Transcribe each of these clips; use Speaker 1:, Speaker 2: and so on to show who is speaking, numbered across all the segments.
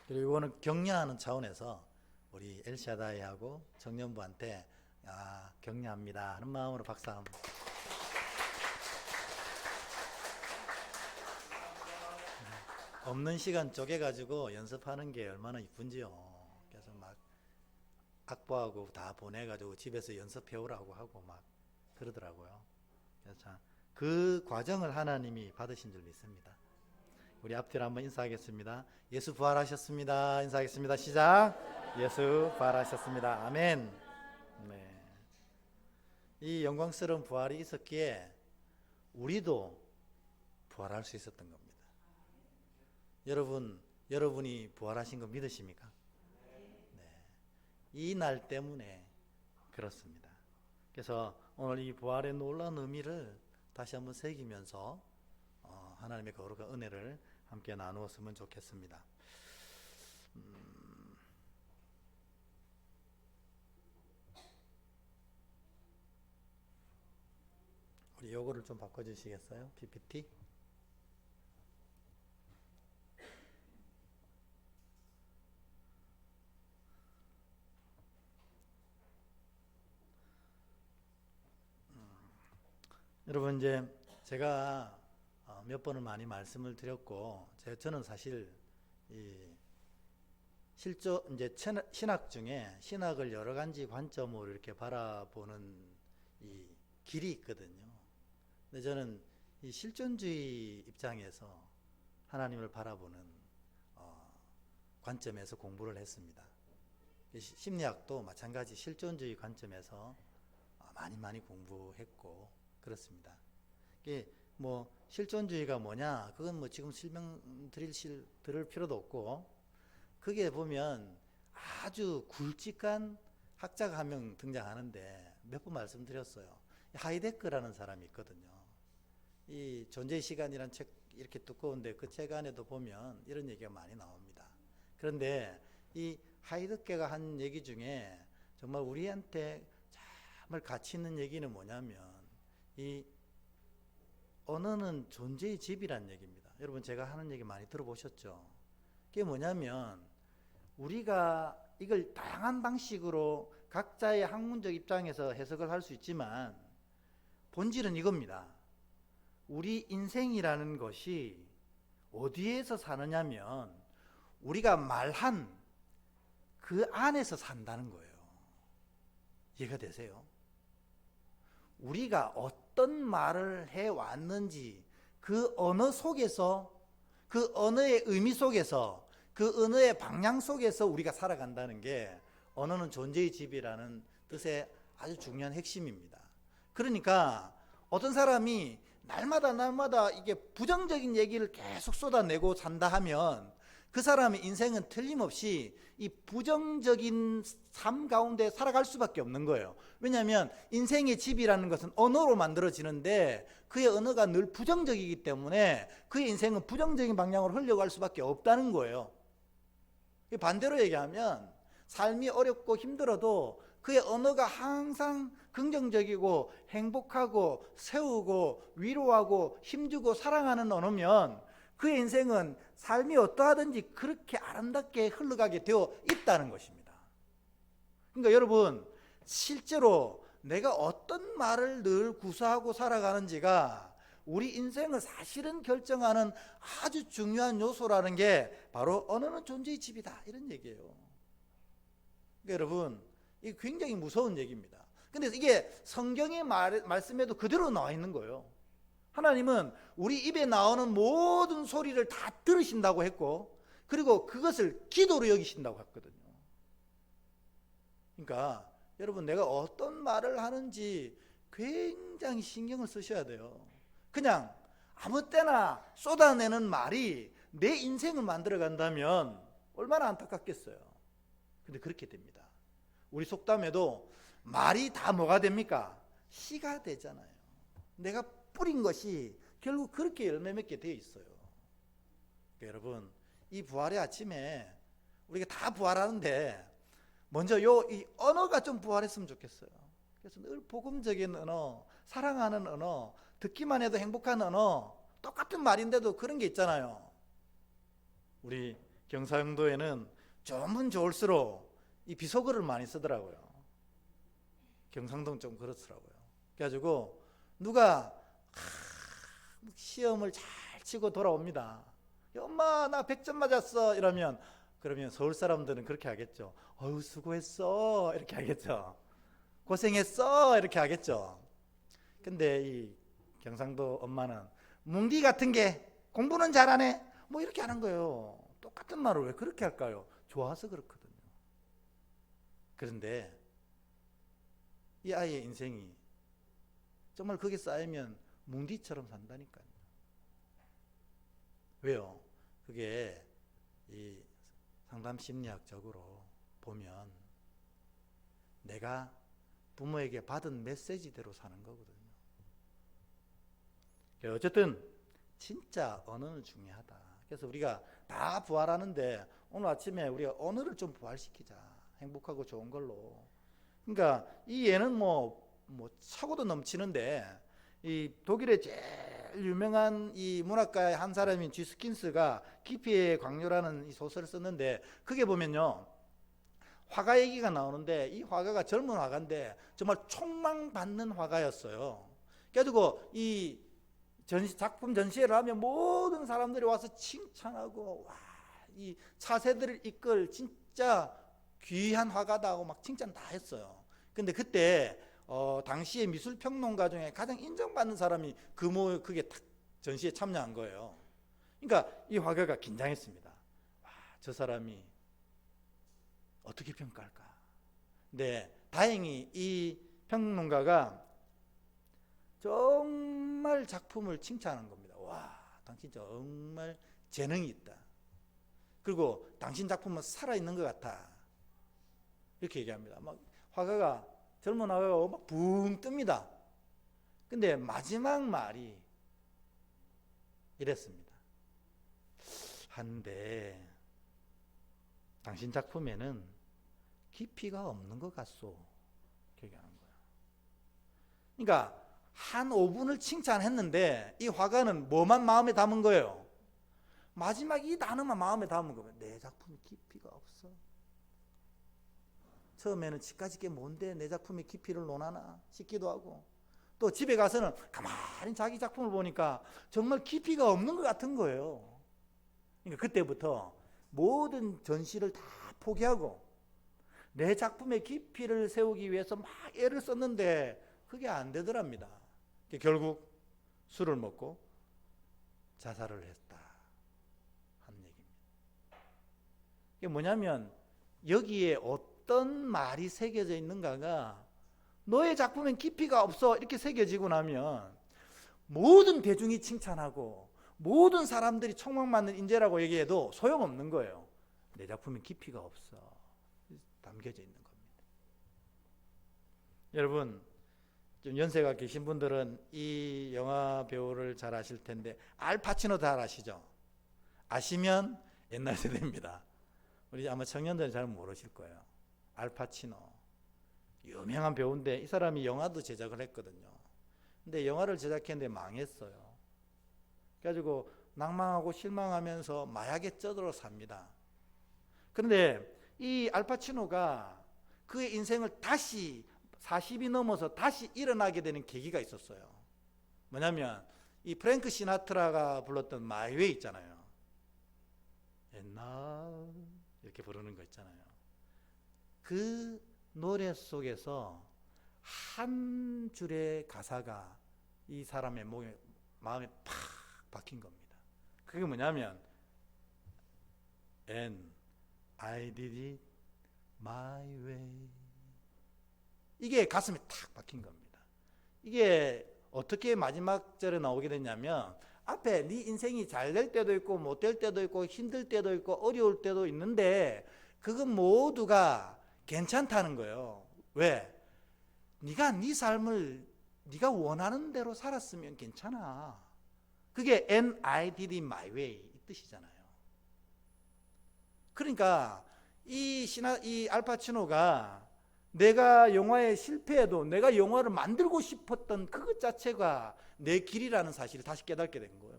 Speaker 1: 그리고 이거는 격려하는 차원에서 우리 엘샤다이하고 청년부한테 격려합니다 하는 마음으로 박수 한번. 없는 시간 쪼개가지고 연습하는 게 얼마나 이쁜지요. 그래서 막 악보하고 다 보내가지고 집에서 연습해 오라고 하고 막 그러더라고요. 그래서 참 그 과정을 하나님이 받으신 줄 믿습니다. 우리 앞뒤로 한번 인사하겠습니다. 예수 부활하셨습니다. 인사하겠습니다. 시작. 예수 부활하셨습니다. 아멘. 네. 이 영광스러운 부활이 있었기에 우리도 부활할 수 있었던 겁니다. 여러분이 부활하신 거 믿으십니까? 네. 이 날 때문에 그렇습니다. 그래서 오늘 이 부활의 놀라운 의미를 다시 한번 새기면서 하나님의 거룩한 은혜를 함께 나누었으면 좋겠습니다. 우리 요거를 좀 바꿔주시겠어요? PPT? 여러분, 이제 제가 몇 번을 많이 말씀을 드렸고, 저는 사실 이 이제 신학 중에 신학을 여러 가지 관점으로 이렇게 바라보는 이 길이 있거든요. 근데 저는 이 실존주의 입장에서 하나님을 바라보는 관점에서 공부를 했습니다. 심리학도 마찬가지 실존주의 관점에서 많이 공부했고 그렇습니다. 이게 뭐 실존주의가 뭐냐? 그건 뭐 지금 들을 필요도 없고, 그게 보면 아주 굵직한 학자가 한 명 등장하는데 몇 번 말씀드렸어요. 하이데크라는 사람이 있거든요. 이 존재의 시간이란 책 이렇게 두꺼운데 그 책 안에도 보면 이런 얘기가 많이 나옵니다. 그런데 이 하이데크가 한 얘기 중에 정말 우리한테 정말 가치 있는 얘기는 뭐냐면, 이 언어는 존재의 집이란 얘기입니다. 여러분, 제가 하는 얘기 많이 들어보셨죠? 그게 뭐냐면, 우리가 이걸 다양한 방식으로 각자의 학문적 입장에서 해석을 할 수 있지만 본질은 이겁니다. 우리 인생이라는 것이 어디에서 사느냐면 우리가 말한 그 안에서 산다는 거예요. 이해가 되세요? 우리가 어떤 말을 해왔는지 그 언어 속에서, 그 언어의 의미 속에서, 그 언어의 방향 속에서 우리가 살아간다는 게 언어는 존재의 집이라는 뜻의 아주 중요한 핵심입니다. 그러니까 어떤 사람이 날마다 이게 부정적인 얘기를 계속 쏟아내고 산다 하면 그 사람의 인생은 틀림없이 이 부정적인 삶 가운데 살아갈 수밖에 없는 거예요. 왜냐하면 인생의 집이라는 것은 언어로 만들어지는데 그의 언어가 늘 부정적이기 때문에 그의 인생은 부정적인 방향으로 흘러갈 수밖에 없다는 거예요. 반대로 얘기하면 삶이 어렵고 힘들어도 그의 언어가 항상 긍정적이고 행복하고 세우고 위로하고 힘주고 사랑하는 언어면 그의 인생은 삶이 어떠하든지 그렇게 아름답게 흘러가게 되어 있다는 것입니다. 그러니까 여러분, 실제로 내가 어떤 말을 늘 구사하고 살아가는지가 우리 인생을 사실은 결정하는 아주 중요한 요소라는 게 바로 언어는 존재의 집이다, 이런 얘기예요. 그러니까 여러분, 이게 굉장히 무서운 얘기입니다. 근데 이게 성경의 말씀에도 그대로 나와 있는 거예요. 하나님은 우리 입에 나오는 모든 소리를 다 들으신다고 했고, 그리고 그것을 기도로 여기신다고 했거든요. 그러니까 여러분, 내가 어떤 말을 하는지 굉장히 신경을 쓰셔야 돼요. 그냥 아무 때나 쏟아내는 말이 내 인생을 만들어 간다면 얼마나 안타깝겠어요. 근데 그렇게 됩니다. 우리 속담에도 말이 다 뭐가 됩니까? 씨가 되잖아요. 내가 뿌린 것이 결국 그렇게 열매 맺게 되어 있어요. 그러니까 여러분, 이 부활의 아침에 우리가 다 부활하는데 먼저 이 언어가 좀 부활했으면 좋겠어요. 그래서 늘 복음적인 언어, 사랑하는 언어, 듣기만 해도 행복한 언어, 똑같은 말인데도 그런 게 있잖아요. 우리 경상도에는 좋으면 좋을수록 이 비속어를 많이 쓰더라고요. 경상도는 좀 그렇더라고요. 그래가지고 누가 시험을 잘 치고 돌아옵니다. 엄마 나 100점 맞았어 이러면, 그러면 서울 사람들은 그렇게 하겠죠. 어휴 수고했어 이렇게 하겠죠. 고생했어 이렇게 하겠죠. 근데 이 경상도 엄마는 뭉디 같은 게 공부는 잘하네 뭐 이렇게 하는 거예요. 똑같은 말을 왜 그렇게 할까요? 좋아서 그렇거든요. 그런데 이 아이의 인생이 정말 그게 쌓이면 뭉디처럼 산다니까요. 왜요? 그게 이 상담 심리학적으로 보면 내가 부모에게 받은 메시지대로 사는 거거든요. 어쨌든 진짜 언어는 중요하다. 그래서 우리가 다 부활하는데 오늘 아침에 우리가 언어를 좀 부활시키자. 행복하고 좋은 걸로. 그러니까 이 예는 뭐 차고도 넘치는데, 이 독일의 제일 유명한 이 문학가의 한 사람인 쥐스킨스가 깊이의 광요라는 이 소설을 썼는데, 그게 보면요 화가 얘기가 나오는데, 이 화가가 젊은 화가인데 정말 촉망받는 화가였어요. 그래가지고 이 작품 전시회를 하면 모든 사람들이 와서 칭찬하고, 와, 이 차세들을 이끌 진짜 귀한 화가다 하고 막 칭찬 다 했어요. 근데 그때 당시의 미술평론가 중에 가장 인정받는 사람이 그게 딱 전시에 참여한 거예요. 그러니까 이 화가가 긴장했습니다. 와, 저 사람이 어떻게 평가할까? 근데 다행히 이 평론가가 정말 작품을 칭찬한 겁니다. 와, 당신 정말 재능이 있다. 그리고 당신 작품은 살아있는 것 같아. 이렇게 얘기합니다. 막 화가가, 젊은 화가가 막 붕 뜹니다. 근데 마지막 말이 이랬습니다. 한데 당신 작품에는 깊이가 없는 것 같소. 이렇게 얘기하는 거예요. 그러니까 한 5분을 칭찬했는데 이 화가는 뭐만 마음에 담은 거예요? 마지막 이 단어만 마음에 담은 거예요. 내 작품에 깊이가 없어. 처음에는 지까지 게 뭔데 내 작품의 깊이를 논하나 싶기도 하고, 또 집에 가서는 가만히 자기 작품을 보니까 정말 깊이가 없는 것 같은 거예요. 그러니까 그때부터 모든 전시를 다 포기하고 내 작품의 깊이를 세우기 위해서 막 애를 썼는데 그게 안 되더랍니다. 결국 술을 먹고 자살을 했다 한 얘기입니다. 이게 뭐냐면 여기에 어떤 말이 새겨져 있는가가, 너의 작품엔 깊이가 없어 이렇게 새겨지고 나면 모든 대중이 칭찬하고 모든 사람들이 촉망받는 인재라고 얘기해도 소용없는 거예요. 내 작품엔 깊이가 없어 담겨져 있는 겁니다. 여러분 좀 연세가 계신 분들은 이 영화 배우를 잘 아실 텐데, 알파치노 잘 아시죠? 아시면 옛날 세대입니다. 우리 아마 청년들은 잘 모르실 거예요. 알파치노 유명한 배우인데 이 사람이 영화도 제작을 했거든요. 근데 영화를 제작했는데 망했어요. 그래가지고 낭망하고 실망하면서 마약에 쩌들어 삽니다. 그런데 이 알파치노가 그의 인생을 다시 40이 넘어서 다시 일어나게 되는 계기가 있었어요. 뭐냐면 이 프랭크 시나트라가 불렀던 마이 웨이 있잖아요. 옛날 이렇게 부르는 거 있잖아요. 그 노래 속에서 한 줄의 가사가 이 사람의 마음에 팍 박힌 겁니다. 그게 뭐냐면 And I did it my way. 이게 가슴에 탁 박힌 겁니다. 이게 어떻게 마지막 절에 나오게 됐냐면, 앞에 네 인생이 잘 될 때도 있고 못 될 때도 있고 힘들 때도 있고 어려울 때도 있는데 그건 모두가 괜찮다는 거예요. 왜? 네가 네 삶을 네가 원하는 대로 살았으면 괜찮아. 그게 And I did it my way 이 뜻이잖아요. 그러니까 이 알파치노가 내가 영화에 실패해도 내가 영화를 만들고 싶었던 그것 자체가 내 길이라는 사실을 다시 깨닫게 된 거예요.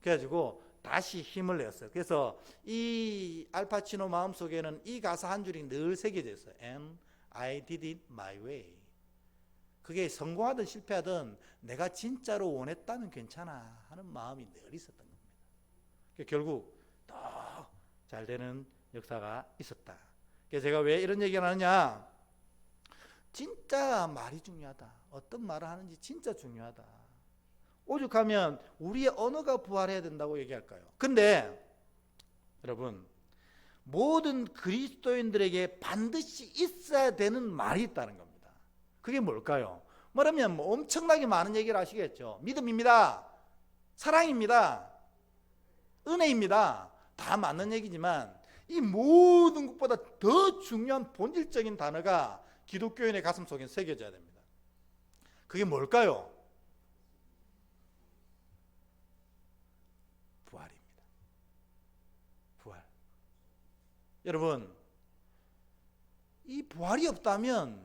Speaker 1: 그래가지고 다시 힘을 냈어요. 그래서 이 알파치노 마음속에는 이 가사 한 줄이 늘 새겨져 있어요. And I did it my way. 그게 성공하든 실패하든 내가 진짜로 원했다면 괜찮아 하는 마음이 늘 있었던 겁니다. 결국 더 잘 되는 역사가 있었다. 그래서 제가 왜 이런 얘기를 하느냐, 진짜 말이 중요하다. 어떤 말을 하는지 진짜 중요하다. 오죽하면 우리의 언어가 부활해야 된다고 얘기할까요? 근데 여러분, 모든 그리스도인들에게 반드시 있어야 되는 말이 있다는 겁니다. 그게 뭘까요? 뭐라면 뭐 엄청나게 많은 얘기를 하시겠죠. 믿음입니다. 사랑입니다. 은혜입니다. 다 맞는 얘기지만 이 모든 것보다 더 중요한 본질적인 단어가 기독교인의 가슴 속에 새겨져야 됩니다. 그게 뭘까요? 부활입니다. 부활. 여러분, 이 부활이 없다면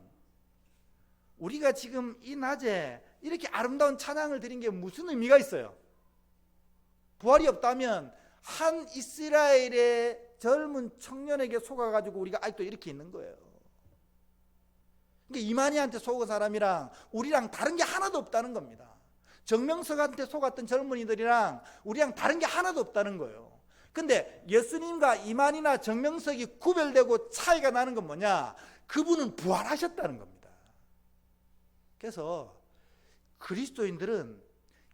Speaker 1: 우리가 지금 이 낮에 이렇게 아름다운 찬양을 드린 게 무슨 의미가 있어요? 부활이 없다면 한 이스라엘의 젊은 청년에게 속아가지고 우리가 아직도 이렇게 있는 거예요. 그러니까 이만희한테 속은 사람이랑 우리랑 다른 게 하나도 없다는 겁니다. 정명석한테 속았던 젊은이들이랑 우리랑 다른 게 하나도 없다는 거예요. 근데 예수님과 이만희나 정명석이 구별되고 차이가 나는 건 뭐냐? 그분은 부활하셨다는 겁니다. 그래서 그리스도인들은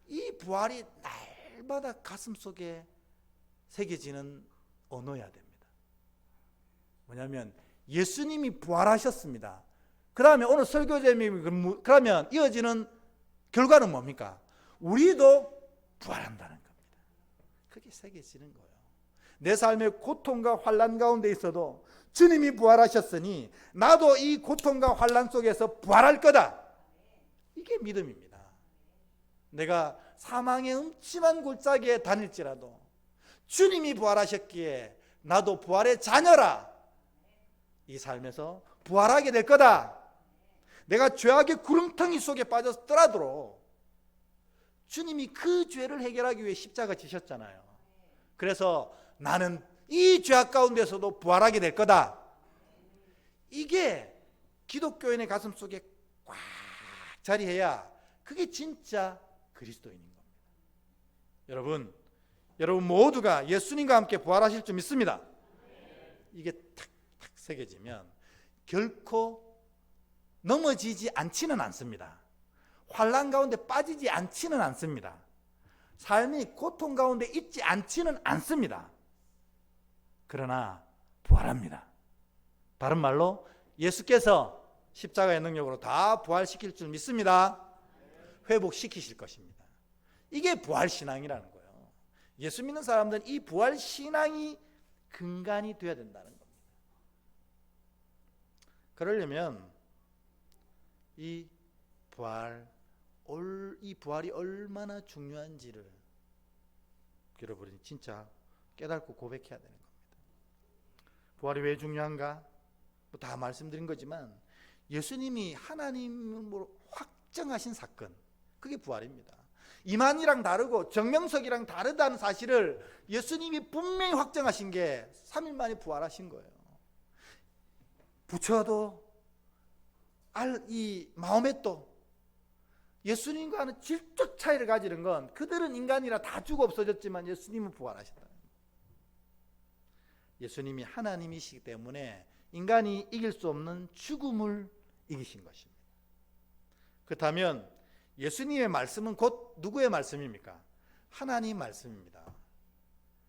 Speaker 1: 이 부활이 날마다 가슴 속에 새겨지는 언어여야 됩니다. 뭐냐면 예수님이 부활하셨습니다. 그 다음에 오늘 설교 제목이 그러면 이어지는 결과는 뭡니까? 우리도 부활한다는 겁니다. 그게 새겨지는 거예요. 내 삶의 고통과 환난 가운데 있어도 주님이 부활하셨으니 나도 이 고통과 환난 속에서 부활할 거다. 이게 믿음입니다. 내가 사망의 음침한 골짜기에 다닐지라도 주님이 부활하셨기에 나도 부활의 자녀라. 이 삶에서 부활하게 될 거다. 내가 죄악의 구렁텅이 속에 빠졌더라도 주님이 그 죄를 해결하기 위해 십자가 지셨잖아요. 그래서 나는 이 죄악 가운데서도 부활하게 될 거다. 이게 기독교인의 가슴 속에 꽉 자리해야 그게 진짜 그리스도인인 겁니다. 여러분 모두가 예수님과 함께 부활하실 줄 믿습니다. 이게 탁탁 새겨지면 결코 넘어지지 않지는 않습니다. 환난 가운데 빠지지 않지는 않습니다. 삶이 고통 가운데 있지 않지는 않습니다. 그러나 부활합니다. 다른 말로 예수께서 십자가의 능력으로 다 부활시킬 줄 믿습니다. 회복시키실 것입니다. 이게 부활신앙이라는 거예요. 예수 믿는 사람들은 이 부활신앙이 근간이 되어야 된다는 겁니다. 그러려면 이 부활이 얼마나 중요한지를 여러분이 진짜 깨닫고 고백해야 되는 겁니다. 부활이 왜 중요한가? 다 말씀드린 거지만 예수님이 하나님으로 확정하신 사건, 그게 부활입니다. 이만희랑 다르고 정명석이랑 다르다는 사실을 예수님이 분명히 확정하신 게 3일 만에 부활하신 거예요. 부처도 이 마호멧도 예수님과는 질적 차이를 가지는 건 그들은 인간이라 다 죽어 없어졌지만 예수님은 부활하셨다. 예수님이 하나님이시기 때문에 인간이 이길 수 없는 죽음을 이기신 것입니다. 그렇다면 예수님의 말씀은 곧 누구의 말씀입니까? 하나님 말씀입니다.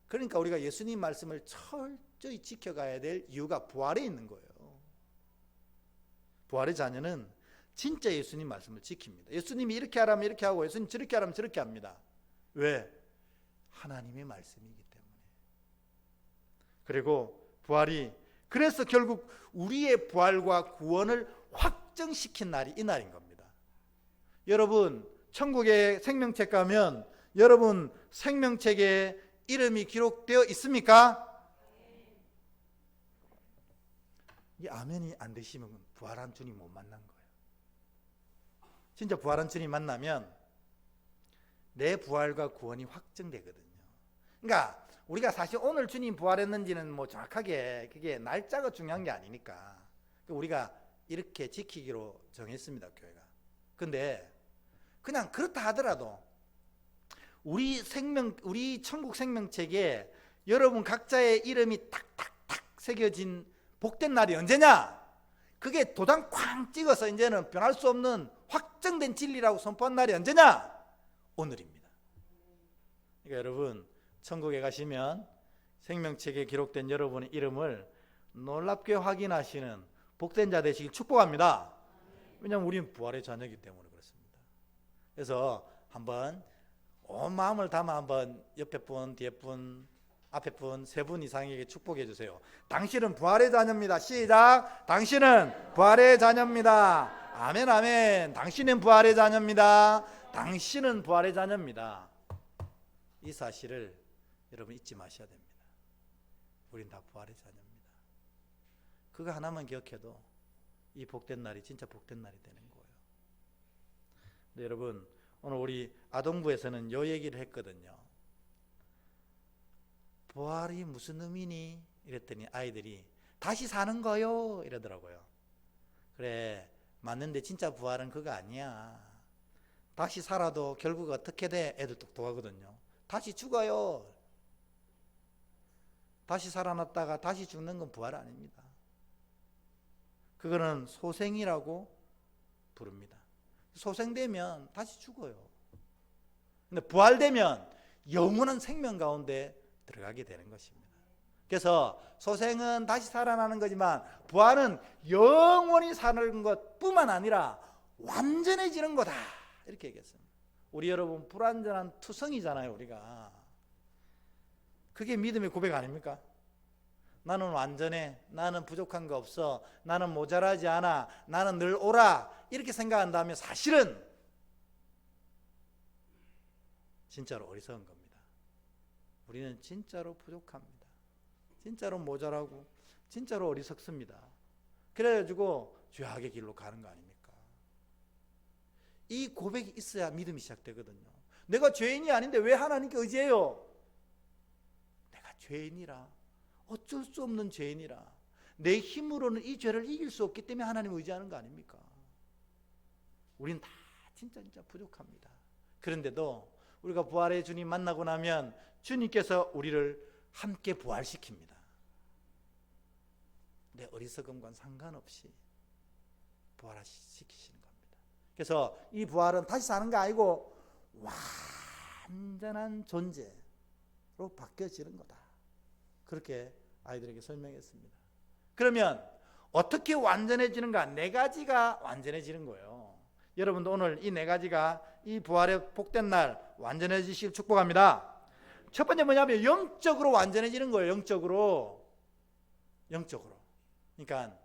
Speaker 1: 그러니까 우리가 예수님 말씀을 철저히 지켜가야 될 이유가 부활에 있는 거예요. 부활의 자녀는 진짜 예수님 말씀을 지킵니다. 예수님이 이렇게 하라면 이렇게 하고 예수님 저렇게 하라면 저렇게 합니다. 왜? 하나님의 말씀이기 때문에. 그리고 부활이 그래서 결국 우리의 부활과 구원을 확정시킨 날이 이 날인 겁니다. 여러분 천국의 생명책 가면 여러분 생명책에 이름이 기록되어 있습니까? 이 아멘이 안 되시면 부활한 주님 못 만난 거예요. 진짜 부활한 주님 만나면 내 부활과 구원이 확정되거든요. 그러니까 우리가 사실 오늘 주님 부활했는지는 뭐 정확하게 그게 날짜가 중요한 게 아니니까 우리가 이렇게 지키기로 정했습니다, 교회가. 근데 그냥 그렇다 하더라도 우리 천국 생명책에 여러분 각자의 이름이 탁탁탁 새겨진 복된 날이 언제냐? 그게 도장 쾅 찍어서 이제는 변할 수 없는 확정된 진리라고 선포한 날이 언제냐? 오늘입니다. 그러니까 여러분 천국에 가시면 생명책에 기록된 여러분의 이름을 놀랍게 확인하시는 복된 자 되시길 축복합니다. 왜냐하면 우리는 부활의 자녀이기 때문에 그렇습니다. 그래서 한번 온 마음을 담아 한번 옆에 분, 뒤에 분, 앞에 분, 세 분 이상에게 축복해 주세요. 당신은 부활의 자녀입니다. 시작. 당신은 부활의 자녀입니다. 아멘, 아멘. 당신은 부활의 자녀입니다. 당신은 부활의 자녀입니다. 이 사실을 여러분 잊지 마셔야 됩니다. 우린 다 부활의 자녀입니다. 그거 하나만 기억해도 이 복된 날이 진짜 복된 날이 되는 거예요. 근데 여러분 오늘 우리 아동부에서는 요 얘기를 했거든요. 부활이 무슨 의미니? 이랬더니 아이들이 다시 사는 거요 이러더라고요. 그래 맞는데 진짜 부활은 그거 아니야. 다시 살아도 결국 어떻게 돼? 애들 똑똑하거든요. 다시 죽어요. 다시 살아났다가 다시 죽는 건 부활 아닙니다. 그거는 소생이라고 부릅니다. 소생되면 다시 죽어요. 근데 부활되면 영원한 생명 가운데 들어가게 되는 것입니다. 그래서 소생은 다시 살아나는 거지만 부활은 영원히 사는 것뿐만 아니라 완전해지는 거다. 이렇게 얘기했습니다. 우리 여러분 불완전한 투성이잖아요, 우리가. 그게 믿음의 고백 아닙니까? 나는 완전해. 나는 부족한 거 없어. 나는 모자라지 않아. 나는 늘 옳아. 이렇게 생각한다면 사실은 진짜로 어리석은 겁니다. 우리는 진짜로 부족합니다. 진짜로 모자라고 진짜로 어리석습니다. 그래가지고 죄악의 길로 가는 거 아닙니까? 이 고백이 있어야 믿음이 시작되거든요. 내가 죄인이 아닌데 왜 하나님께 의지해요? 내가 죄인이라, 어쩔 수 없는 죄인이라, 내 힘으로는 이 죄를 이길 수 없기 때문에 하나님 의지하는 거 아닙니까? 우린 다 진짜 부족합니다. 그런데도 우리가 부활의 주님 만나고 나면 주님께서 우리를 함께 부활시킵니다. 내 어리석음과 상관없이 부활시키시는 겁니다. 그래서 이 부활은 다시 사는 거 아니고 완전한 존재로 바뀌어지는 거다. 그렇게 아이들에게 설명했습니다. 그러면 어떻게 완전해지는가? 네 가지가 완전해지는 거예요. 여러분도 오늘 이 네 가지가 이 부활의 복된 날 완전해지시길 축복합니다. 첫 번째 뭐냐면 영적으로 완전해지는 거예요. 영적으로. 그러니까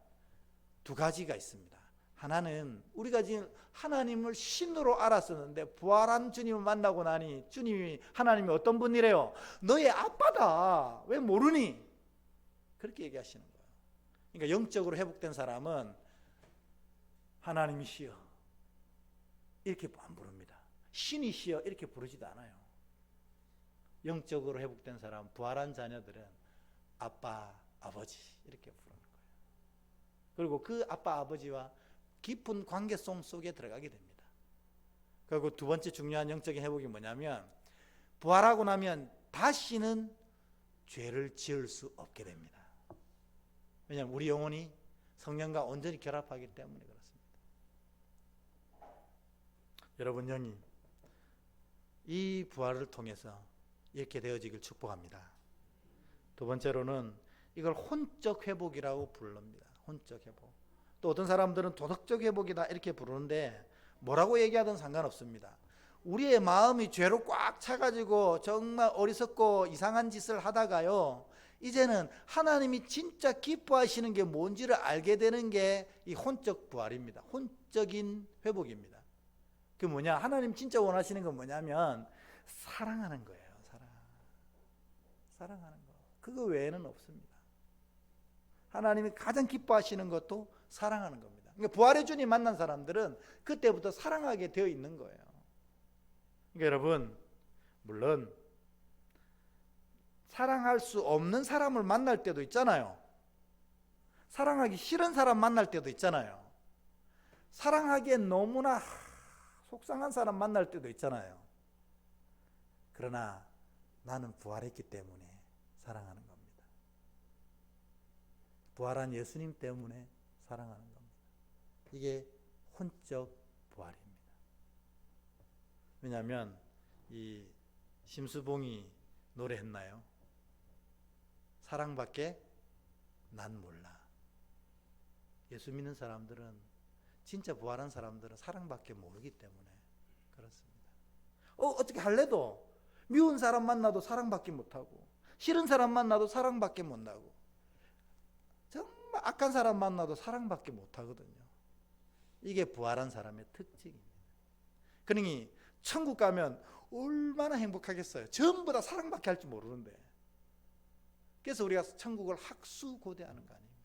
Speaker 1: 두 가지가 있습니다. 하나는 우리가 지금 하나님을 신으로 알았었는데 부활한 주님을 만나고 나니 주님이 하나님이 어떤 분이래요? 너의 아빠다. 왜 모르니? 그렇게 얘기하시는 거예요. 그러니까 영적으로 회복된 사람은 하나님이시여 이렇게 안 부릅니다. 신이시여 이렇게 부르지도 않아요. 영적으로 회복된 사람, 부활한 자녀들은 아빠, 아버지 이렇게 부르는 거예요. 그리고 그 아빠, 아버지와 깊은 관계성 속에 들어가게 됩니다. 그리고 두 번째 중요한 영적인 회복이 뭐냐면 부활하고 나면 다시는 죄를 지을 수 없게 됩니다. 왜냐하면 우리 영혼이 성령과 온전히 결합하기 때문에 그렇습니다. 여러분 영이 이 부활을 통해서 이렇게 되어지길 축복합니다. 두 번째로는 이걸 혼적 회복이라고 부릅니다. 혼적 회복. 또 어떤 사람들은 도덕적 회복이다 이렇게 부르는데 뭐라고 얘기하든 상관없습니다. 우리의 마음이 죄로 꽉 차가지고 정말 어리석고 이상한 짓을 하다가요, 이제는 하나님이 진짜 기뻐하시는 게 뭔지를 알게 되는 게 이 혼적 부활입니다. 혼적인 회복입니다. 그 뭐냐? 하나님 진짜 원하시는 건 뭐냐면 사랑하는 거예요. 사랑하는 거. 그거 외에는 없습니다. 하나님이 가장 기뻐하시는 것도 사랑하는 겁니다. 그러니까 부활의 주님 만난 사람들은 그때부터 사랑하게 되어 있는 거예요. 그러니까 여러분, 물론 사랑할 수 없는 사람을 만날 때도 있잖아요. 사랑하기 싫은 사람 만날 때도 있잖아요. 사랑하기엔 너무나 속상한 사람 만날 때도 있잖아요. 그러나 나는 부활했기 때문에 사랑하는 겁니다. 부활한 예수님 때문에 사랑하는 겁니다. 이게 혼적 부활입니다. 왜냐하면 이 심수봉이 노래했나요? 사랑밖에 난 몰라. 예수 믿는 사람들은, 진짜 부활한 사람들은 사랑밖에 모르기 때문에 그렇습니다. 어떻게 할래도 미운 사람 만나도 사랑밖에 못하고, 싫은 사람 만나도 사랑밖에 못하고, 정말 악한 사람 만나도 사랑밖에 못하거든요. 이게 부활한 사람의 특징입니다. 그러니 천국 가면 얼마나 행복하겠어요. 전부 다 사랑밖에 할 줄 모르는데. 그래서 우리가 천국을 학수고대하는 거 아닙니까?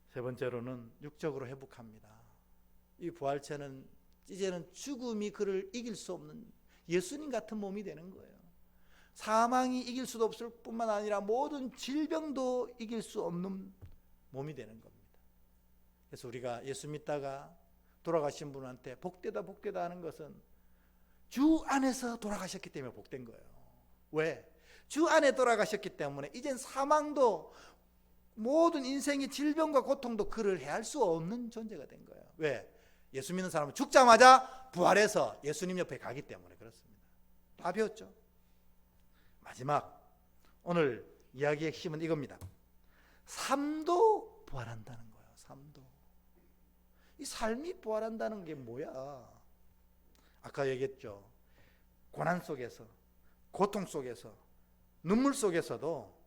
Speaker 1: 세 번째로는 육적으로 회복합니다. 이 부활체는 이제는 죽음이 그를 이길 수 없는 예수님 같은 몸이 되는 거예요. 사망이 이길 수도 없을 뿐만 아니라 모든 질병도 이길 수 없는 몸이 되는 겁니다. 그래서 우리가 예수 믿다가 돌아가신 분한테 복되다 복되다 하는 것은 주 안에서 돌아가셨기 때문에 복된 거예요. 왜? 주 안에 돌아가셨기 때문에 이젠 사망도 모든 인생의 질병과 고통도 그를 해할 수 없는 존재가 된 거예요. 왜? 예수 믿는 사람은 죽자마자 부활해서 예수님 옆에 가기 때문에 그렇습니다. 다 배웠죠? 마지막 오늘 이야기의 핵심은 이겁니다. 삶도 부활한다는 거예요. 삶도. 이 삶이 부활한다는 게 뭐야? 아까 얘기했죠. 고난 속에서, 고통 속에서, 눈물 속에서도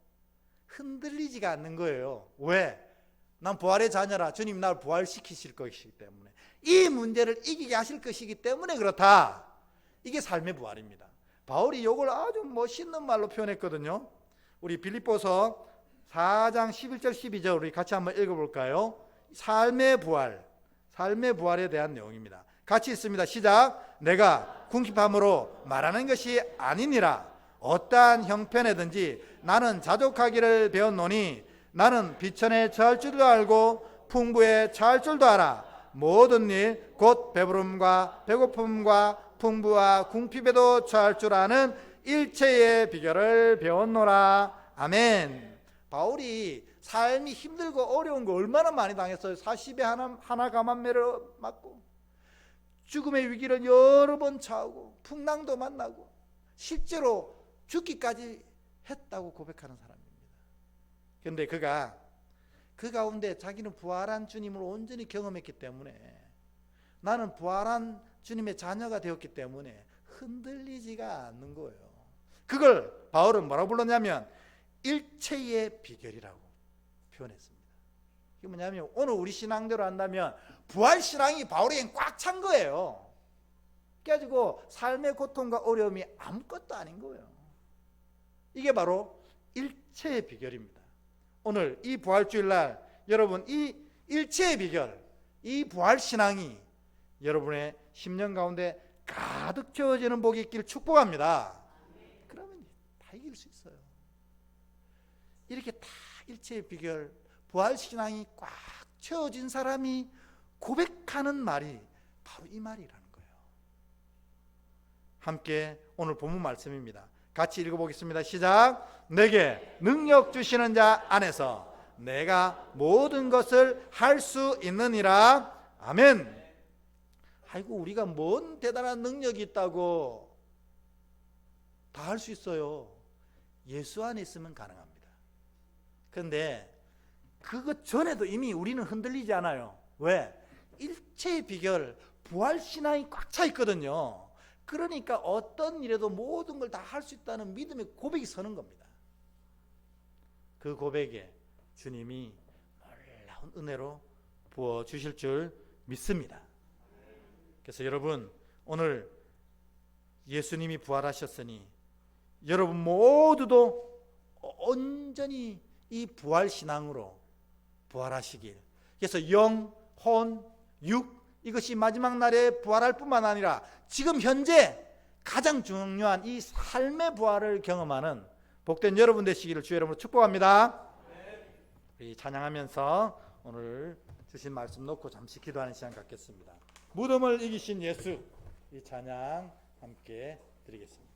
Speaker 1: 흔들리지가 않는 거예요. 왜? 난 부활의 자녀라. 주님 나를 부활시키실 것이기 때문에, 이 문제를 이기게 하실 것이기 때문에 그렇다. 이게 삶의 부활입니다. 바울이 이걸 아주 멋있는 말로 표현했거든요. 우리 빌립보서 4장 11절 12절 우리 같이 한번 읽어볼까요? 삶의 부활에 대한 내용입니다. 같이 읽습니다. 시작. 내가 궁핍함으로 말하는 것이 아니니라. 어떠한 형편에든지 나는 자족하기를 배웠노니 나는 비천에 처할 줄도 알고 풍부에 처할 줄도 알아. 모든 일 곧 배부름과 배고픔과 풍부와 궁핍에도 처할 줄 아는 일체의 비결을 배웠노라. 아멘. 바울이 삶이 힘들고 어려운 거 얼마나 많이 당했어요. 40에 하나 감한매를 맞고 죽음의 위기를 여러 번 처하고 풍랑도 만나고 실제로 죽기까지 했다고 고백하는 사람입니다. 그런데 그가 그 가운데 자기는 부활한 주님을 온전히 경험했기 때문에, 나는 부활한 주님의 자녀가 되었기 때문에 흔들리지가 않는 거예요. 그걸 바울은 뭐라고 불렀냐면 일체의 비결이라고 표현했습니다. 이게 뭐냐면 오늘 우리 신앙대로 한다면 부활 신앙이 바울에겐 꽉 찬 거예요. 그래가지고 삶의 고통과 어려움이 아무것도 아닌 거예요. 이게 바로 일체의 비결입니다. 오늘 이 부활주일날 여러분 이 일체의 비결, 이 부활 신앙이 여러분의 심령 가운데 가득 채워지는 복이 있기를 축복합니다. 그러면 다 이길 수 있어요. 이렇게 다 일체의 비결, 부활 신앙이 꽉 채워진 사람이 고백하는 말이 바로 이 말이라는 거예요. 함께 오늘 본문 말씀입니다. 같이 읽어보겠습니다. 시작. 내게 능력 주시는 자 안에서 내가 모든 것을 할 수 있느니라. 아멘. 아이고 우리가 뭔 대단한 능력이 있다고. 다 할 수 있어요. 예수 안에 있으면 가능합니다. 그런데 그것 전에도 이미 우리는 흔들리지 않아요. 왜? 일체의 비결, 부활신앙이 꽉 차 있거든요. 그러니까 어떤 일에도 모든 걸 다 할 수 있다는 믿음의 고백이 서는 겁니다. 그 고백에 주님이 놀라운 은혜로 부어주실 줄 믿습니다. 그래서 여러분 오늘 예수님이 부활하셨으니 여러분 모두도 온전히 이 부활신앙으로 부활하시길. 그래서 영, 혼, 육 이것이 마지막 날에 부활할 뿐만 아니라 지금 현재 가장 중요한 이 삶의 부활을 경험하는 복된 여러분 되시기를 주의 이름으로 축복합니다. 우리 찬양하면서 오늘 주신 말씀 놓고 잠시 기도하는 시간 갖겠습니다. 무덤을 이기신 예수, 이 찬양 함께 드리겠습니다.